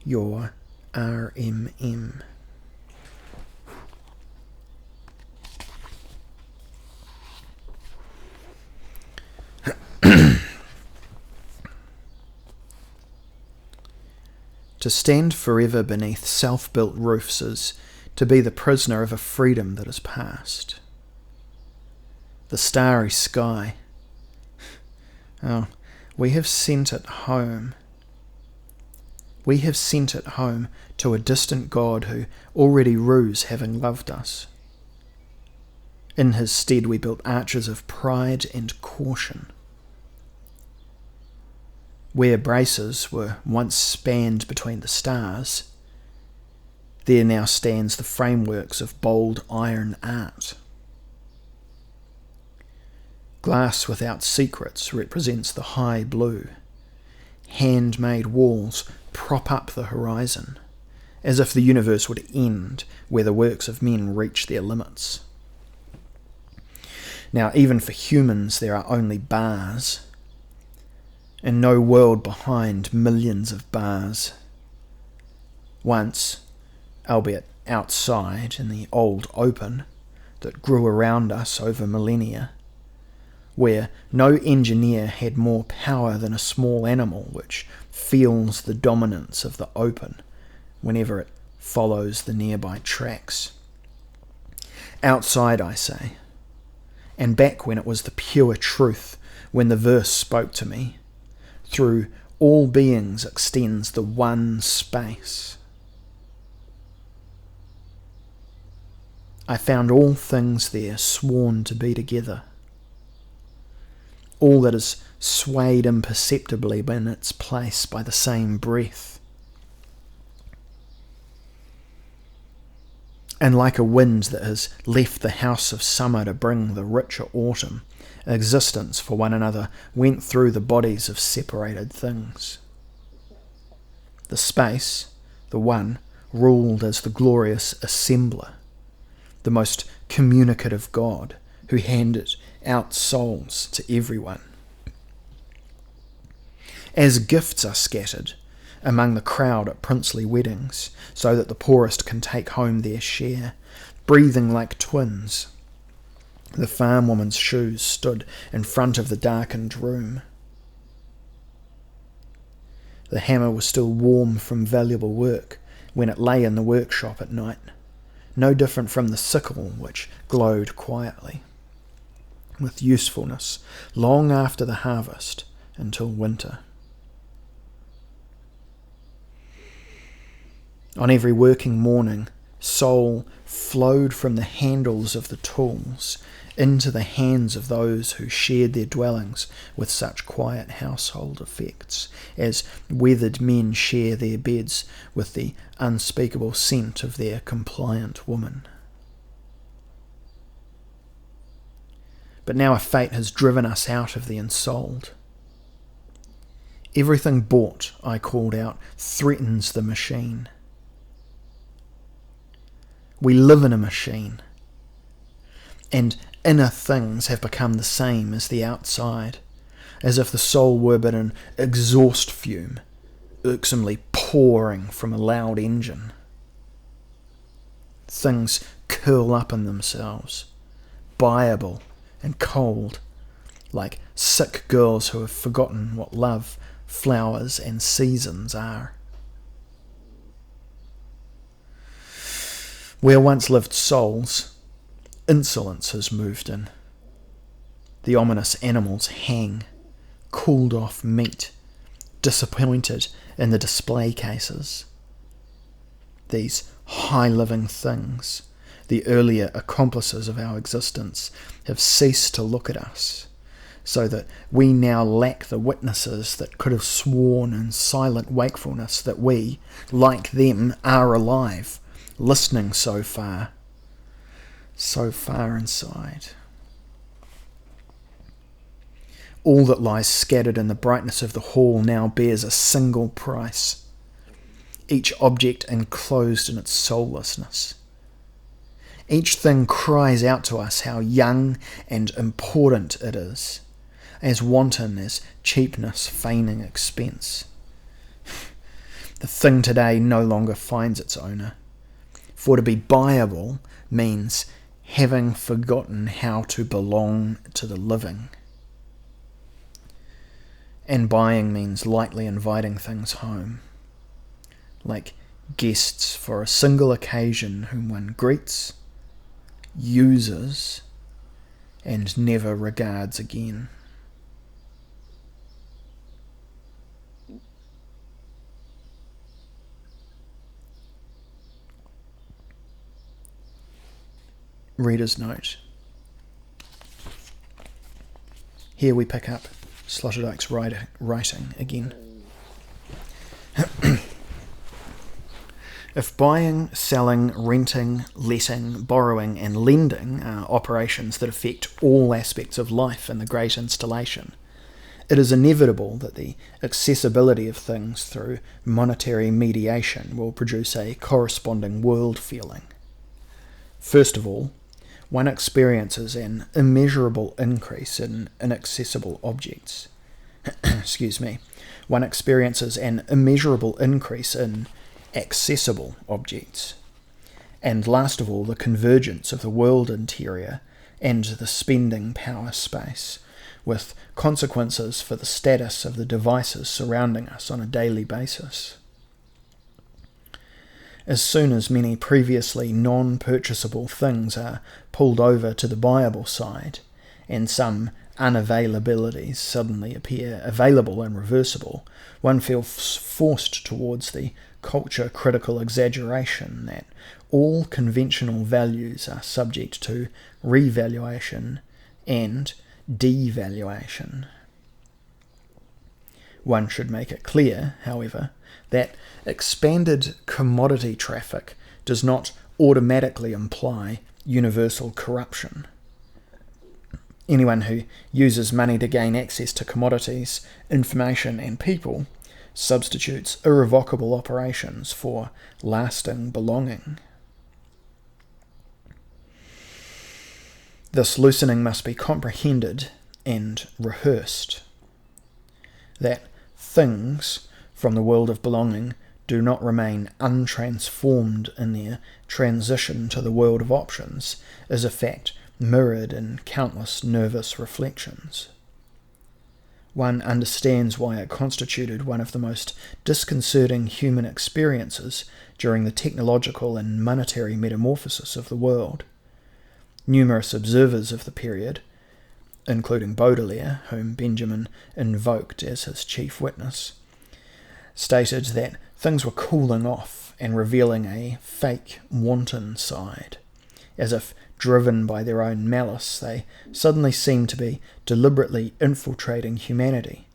your RMM. To stand forever beneath self-built roofs is to be the prisoner of a freedom that is past. The starry sky. Oh, we have sent it home. We have sent it home to a distant God who already rues having loved us. In his stead we built arches of pride and caution. Where braces were once spanned between the stars, there now stands the frameworks of bold iron art. Glass without secrets represents the high blue. Handmade walls prop up the horizon, as if the universe would end where the works of men reach their limits. Now, even for humans, there are only bars, and no world behind millions of bars. Once, albeit outside in the old open that grew around us over millennia, where no engineer had more power than a small animal which feels the dominance of the open whenever it follows the nearby tracks. Outside, I say, and back when it was the pure truth, when the verse spoke to me, through all beings extends the one space. I found all things there sworn to be together. All that is swayed imperceptibly in its place by the same breath. And like a wind that has left the house of summer to bring the richer autumn, existence for one another went through the bodies of separated things. The space, the one, ruled as the glorious assembler, the most communicative God who handed out souls to everyone. As gifts are scattered among the crowd at princely weddings, so that the poorest can take home their share, breathing like twins, the farm woman's shoes stood in front of the darkened room. The hammer was still warm from valuable work when it lay in the workshop at night, no different from the sickle which glowed quietly with usefulness long after the harvest until winter. On every working morning, soul flowed from the handles of the tools into the hands of those who shared their dwellings with such quiet household effects as weathered men share their beds with the unspeakable scent of their compliant woman. But now a fate has driven us out of the ensouled. Everything bought, I called out, threatens the machine. We live in a machine, and inner things have become the same as the outside, as if the soul were but an exhaust fume, irksomely pouring from a loud engine. Things curl up in themselves, buyable and cold, like sick girls who have forgotten what love, flowers and seasons are. Where once lived souls, insolence has moved in. The ominous animals hang, cooled off meat, disappointed in the display cases. These high living things, the earlier accomplices of our existence, have ceased to look at us, so that we now lack the witnesses that could have sworn in silent wakefulness that we, like them, are alive, listening so far inside. All that lies scattered in the brightness of the hall now bears a single price, each object enclosed in its soullessness. Each thing cries out to us how young and important it is, as wanton as cheapness feigning expense. The thing today no longer finds its owner, for to be buyable means having forgotten how to belong to the living. And buying means lightly inviting things home, like guests for a single occasion whom one greets, uses, and never regards again. Reader's note. Here we pick up Sloterdijk's writing again. If buying, selling, renting, letting, borrowing and lending are operations that affect all aspects of life in the great installation, it is inevitable that the accessibility of things through monetary mediation will produce a corresponding world feeling. First of all, one experiences an immeasurable increase in inaccessible objects. One experiences an immeasurable increase in accessible objects. And last of all, the convergence of the world interior and the spending power space, with consequences for the status of the devices surrounding us on a daily basis. As soon as many previously non-purchasable things are pulled over to the buyable side, and some unavailabilities suddenly appear available and reversible, one feels forced towards the culture-critical exaggeration that all conventional values are subject to revaluation and devaluation. One should make it clear, however, that expanded commodity traffic does not automatically imply universal corruption. Anyone who uses money to gain access to commodities, information, and people substitutes irrevocable operations for lasting belonging. This loosening must be comprehended and rehearsed. That things from the world of belonging do not remain untransformed in their transition to the world of options is a fact mirrored in countless nervous reflections. One understands why it constituted one of the most disconcerting human experiences during the technological and monetary metamorphosis of the world. Numerous observers of the period, including Baudelaire, whom Benjamin invoked as his chief witness, stated that things were cooling off and revealing a fake, wanton side. As if driven by their own malice, they suddenly seemed to be deliberately infiltrating humanity,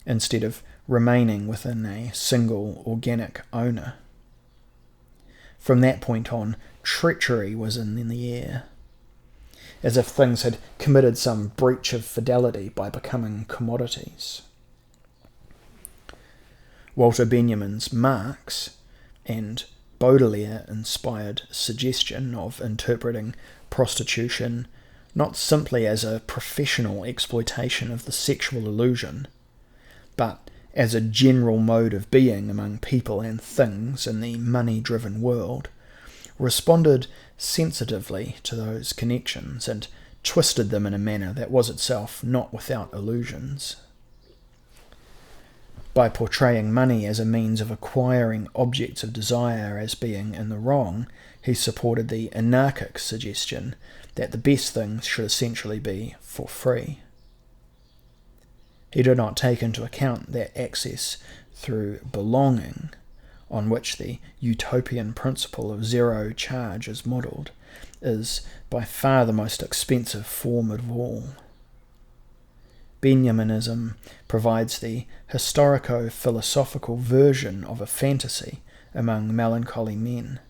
instead of remaining within a single organic owner. From that point on, treachery was in the air, as if things had committed some breach of fidelity by becoming commodities. Walter Benjamin's Marx and Baudelaire-inspired suggestion of interpreting prostitution not simply as a professional exploitation of the sexual illusion, but as a general mode of being among people and things in the money-driven world, responded sensitively to those connections and twisted them in a manner that was itself not without illusions. By portraying money as a means of acquiring objects of desire as being in the wrong, he supported the anarchic suggestion that the best things should essentially be for free. He did not take into account that access through belonging, on which the utopian principle of zero charge is modelled, is by far the most expensive form of all. Benjaminism provides the historico-philosophical version of a fantasy among melancholy men,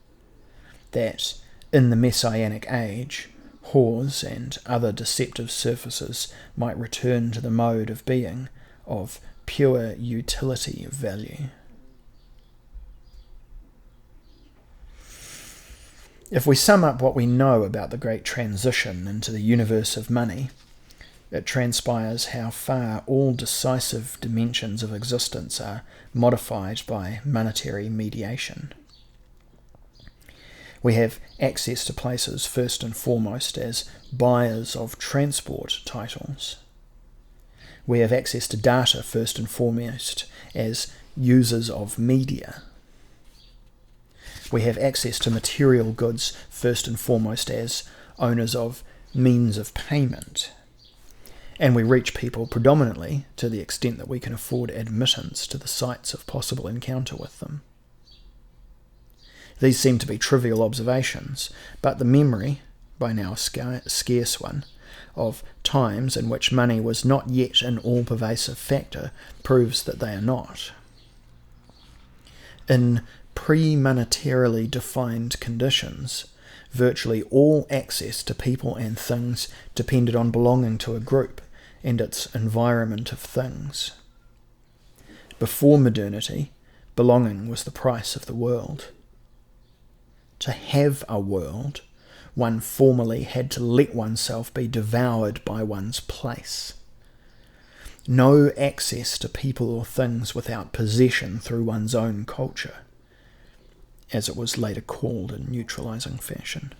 that in the Messianic age, whores and other deceptive surfaces might return to the mode of being of pure utility value. If we sum up what we know about the great transition into the universe of money, it transpires how far all decisive dimensions of existence are modified by monetary mediation. We have access to places first and foremost as buyers of transport titles. We have access to data first and foremost as users of media. We have access to material goods first and foremost as owners of means of payment. And we reach people predominantly to the extent that we can afford admittance to the sites of possible encounter with them. These seem to be trivial observations, but the memory, by now a scarce one, of times in which money was not yet an all-pervasive factor proves that they are not. In pre-monetarily defined conditions, virtually all access to people and things depended on belonging to a group and its environment of things. Before modernity, belonging was the price of the world. To have a world, one formerly had to let oneself be devoured by one's place. No access to people or things without possession through one's own culture, as it was later called in neutralizing fashion.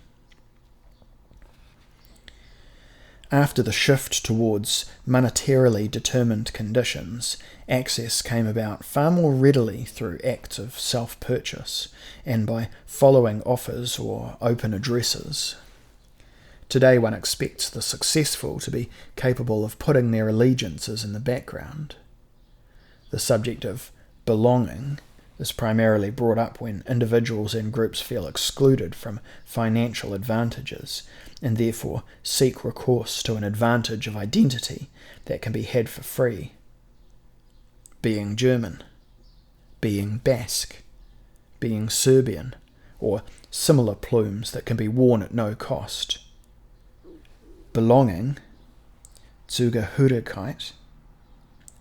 After the shift towards monetarily determined conditions, access came about far more readily through acts of self-purchase and by following offers or open addresses. Today one expects the successful to be capable of putting their allegiances in the background. The subject of belonging is primarily brought up when individuals and groups feel excluded from financial advantages and therefore seek recourse to an advantage of identity that can be had for free. Being German, being Basque, being Serbian, or similar plumes that can be worn at no cost. Belonging, Zugehörigkeit,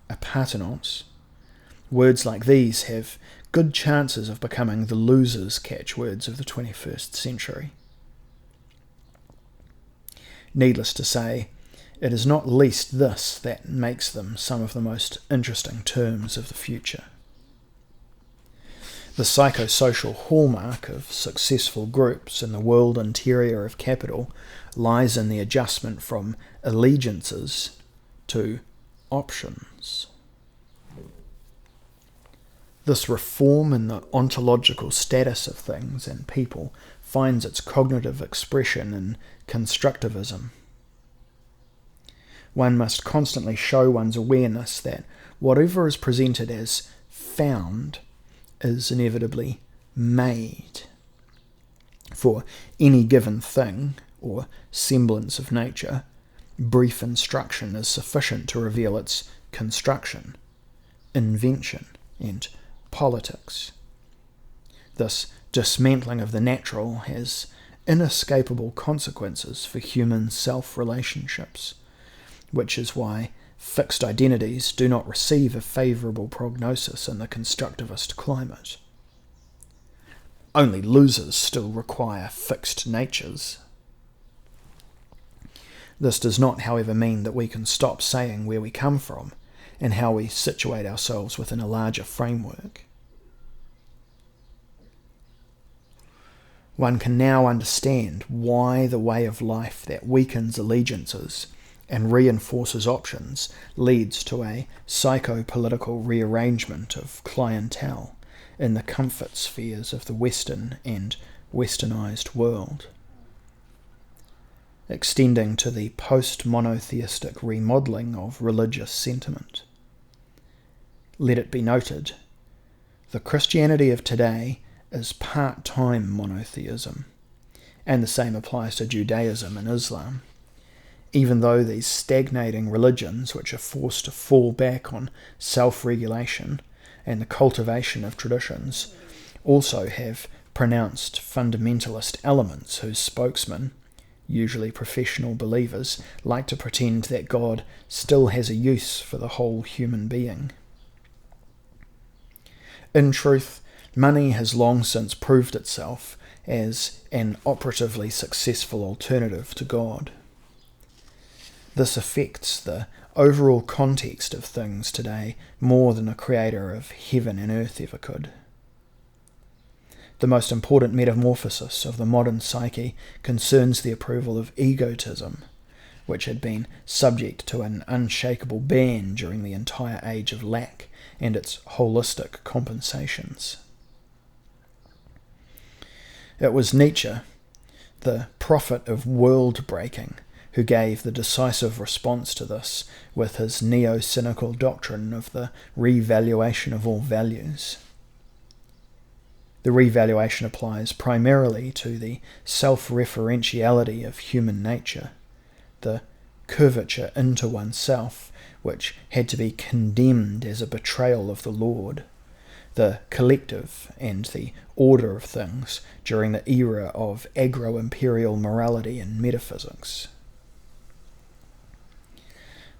Appartenance, words like these have good chances of becoming the losers' catchwords of the 21st century. Needless to say, it is not least this that makes them some of the most interesting terms of the future. The psychosocial hallmark of successful groups in the world interior of capital lies in the adjustment from allegiances to options. This reform in the ontological status of things and people finds its cognitive expression in constructivism. One must constantly show one's awareness that whatever is presented as found is inevitably made. For any given thing, or semblance of nature, brief instruction is sufficient to reveal its construction, invention, and politics. This dismantling of the natural has inescapable consequences for human self-relationships, which is why fixed identities do not receive a favourable prognosis in the constructivist climate. Only losers still require fixed natures. This does not, however, mean that we can stop saying where we come from and how we situate ourselves within a larger framework. One can now understand why the way of life that weakens allegiances and reinforces options leads to a psycho-political rearrangement of clientele in the comfort spheres of the Western and westernized world. Extending to the post-monotheistic remodelling of religious sentiment. Let it be noted, the Christianity of today is part-time monotheism, and the same applies to Judaism and Islam, even though these stagnating religions, which are forced to fall back on self-regulation and the cultivation of traditions, also have pronounced fundamentalist elements whose spokesmen, usually professional believers, like to pretend that God still has a use for the whole human being. In truth, money has long since proved itself as an operatively successful alternative to God. This affects the overall context of things today more than a creator of heaven and earth ever could. The most important metamorphosis of the modern psyche concerns the approval of egotism, which had been subject to an unshakable ban during the entire age of lack and its holistic compensations. It was Nietzsche, the prophet of world-breaking, who gave the decisive response to this with his neo-cynical doctrine of the revaluation of all values. The revaluation applies primarily to the self-referentiality of human nature, the curvature into oneself, which had to be condemned as a betrayal of the Lord, the collective and the order of things during the era of agro-imperial morality and metaphysics.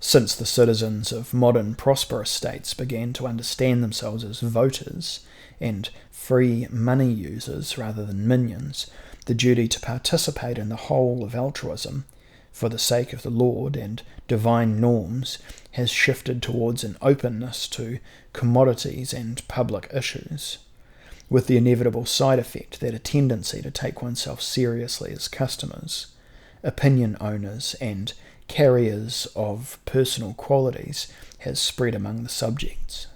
Since the citizens of modern prosperous states began to understand themselves as voters and free money users rather than minions, the duty to participate in the whole of altruism, for the sake of the Lord and divine norms, has shifted towards an openness to commodities and public issues, with the inevitable side effect that a tendency to take oneself seriously as customers, opinion owners, and carriers of personal qualities has spread among the subjects.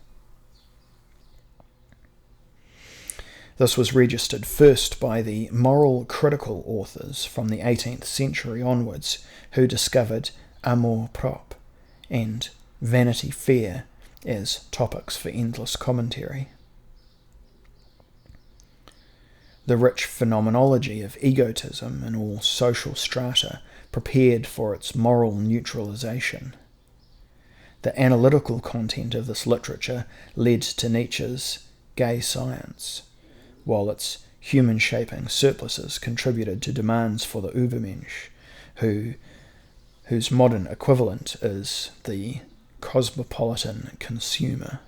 This was registered first by the moral critical authors from the 18th century onwards, who discovered amour-propre and Vanity Fair as topics for endless commentary. The rich phenomenology of egotism in all social strata prepared for its moral neutralization. The analytical content of this literature led to Nietzsche's gay science, while its human-shaping surpluses contributed to demands for the Übermensch, whose modern equivalent is the cosmopolitan consumer.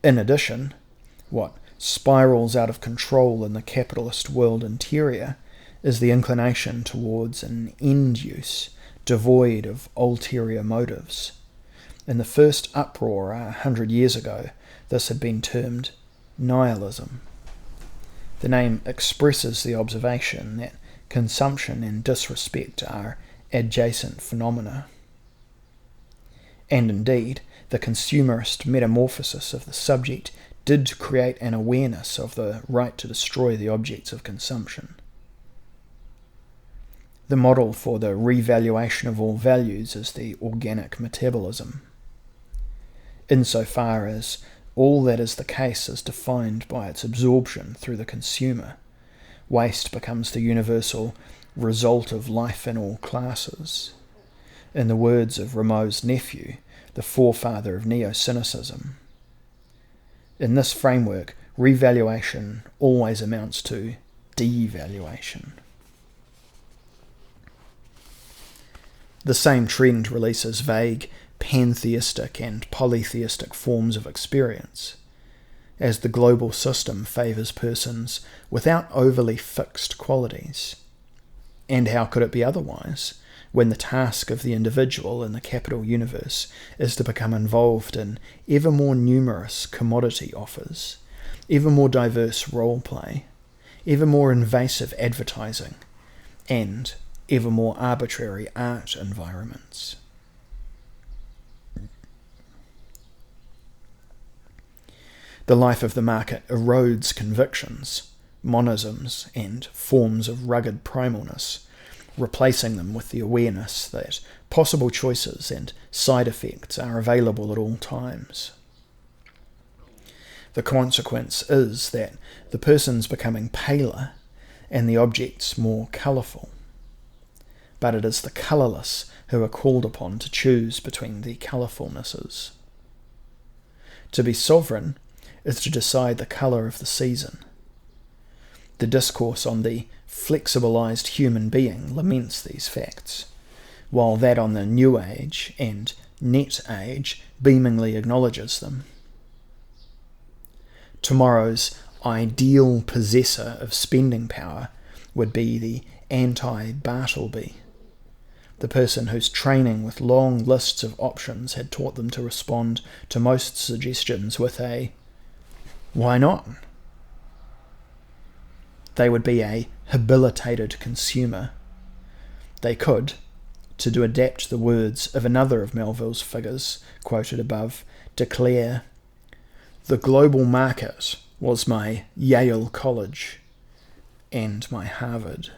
In addition, what spirals out of control in the capitalist world interior is the inclination towards an end use devoid of ulterior motives. In the first uproar 100 years ago, this had been termed nihilism. The name expresses the observation that consumption and disrespect are adjacent phenomena. And indeed, the consumerist metamorphosis of the subject did create an awareness of the right to destroy the objects of consumption. The model for the revaluation of all values is the organic metabolism. Insofar as all that is the case is defined by its absorption through the consumer, waste becomes the universal result of life in all classes. In the words of Rameau's nephew, the forefather of neo-cynicism, in this framework, revaluation always amounts to devaluation. The same trend releases vague pantheistic and polytheistic forms of experience, as the global system favours persons without overly fixed qualities. And how could it be otherwise, when the task of the individual in the capital universe is to become involved in ever more numerous commodity offers, ever more diverse role play, ever more invasive advertising, and ever more arbitrary art environments? The life of the market erodes convictions, monisms, and forms of rugged primalness, replacing them with the awareness that possible choices and side effects are available at all times. The consequence is that the person's becoming paler and the objects more colourful. But it is the colourless who are called upon to choose between the colourfulnesses. To be sovereign is to decide the colour of the season. The discourse on the flexibilized human being laments these facts, while that on the New Age and Net Age beamingly acknowledges them. Tomorrow's ideal possessor of spending power would be the anti-Bartleby, the person whose training with long lists of options had taught them to respond to most suggestions with a "why not?" They would be a habilitated consumer. They could, to adapt the words of another of Melville's figures quoted above, declare, "The global market was my Yale College and my Harvard."